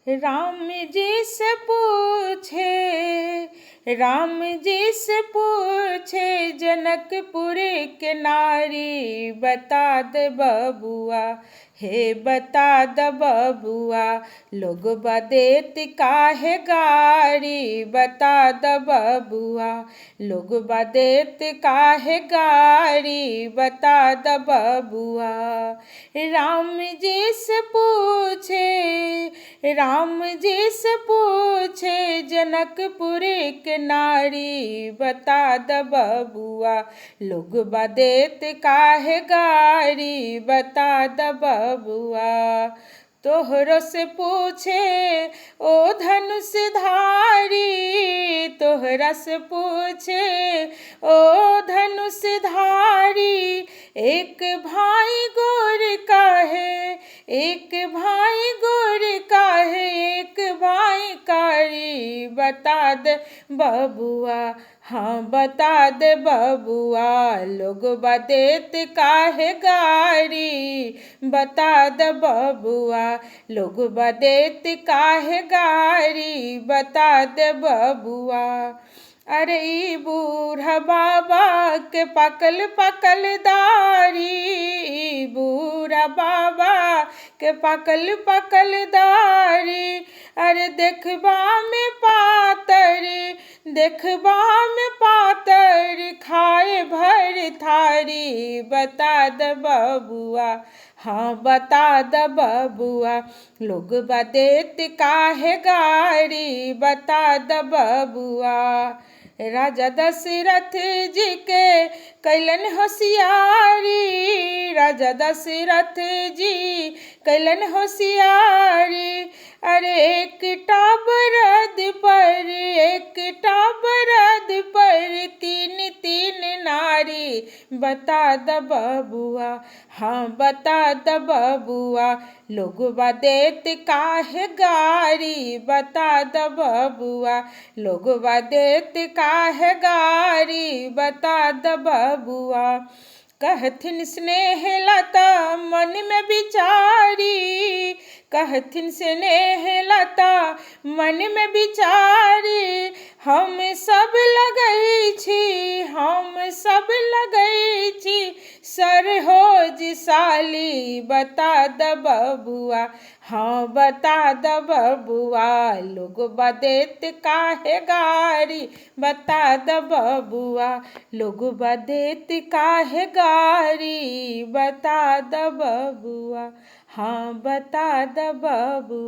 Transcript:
राम जी से पूछे, राम जी से पूछे जनकपुर के नारी, बता दे बबुआ, हे बता द बबुआ, लोग बदेत काहे गारी, बता द बबुआ, लोग बदेत काहे गारी, बता द बबुआ। राम जी से पूछे, राम जी से पूछे जनकपुर के नारी, बता द बबुआ, लोग बदेत काहे गारी, बता द बबुआ। तोहरो से पूछे ओ धनुषधारी, तोहरा से पूछे ओ धनुषधारी, एक भाई गोर काहे, एक भाई गोर काहे, एक भाई कारी, बता दे बबुआ, हाँ बता दे बबुआ, लोग बदेत काहे गारी, बता दे बबुआ, लोग बदेत काहे गारी, बता दे बबुआ। अरे ई बूढ़ा बाबा के पकल पकल दारी, बूढ़ा बाबा के पकल पकल दारी, अरे देखबा में पातर, देखबा में पातर, खाए भर थारी, बता द बबुआ, हाँ बता द बबुआ, लोग बदेत काहे गारी, बता द बबुआ। राजा दशरथ जी के कैलन होशियारी, राजा दशरथ जी कैलन होशियारी, अरे एकटा बरद पर, एकटा बरद पर तीन तीन नारी, बता द बबुआ, हाँ बता द बबुआ, लोग बदेत काहे गारी, बता द बबुआ, लोग बदेत काहे गारी, बता द बबुआ। कहथिन स्नेह लता मन में विचारी, कहथिन स्नेह लता मन में विचारी, हम सब लगै छी, हम सब लगै छी, सरहोज साली, बता द बबुआ, हाँ बता द बबुआ, लोग बदेत काहे गारी, बता द बबुआ, लोग बदेत काहे गारी, बता द बबुआ, हाँ बता द बबुआ।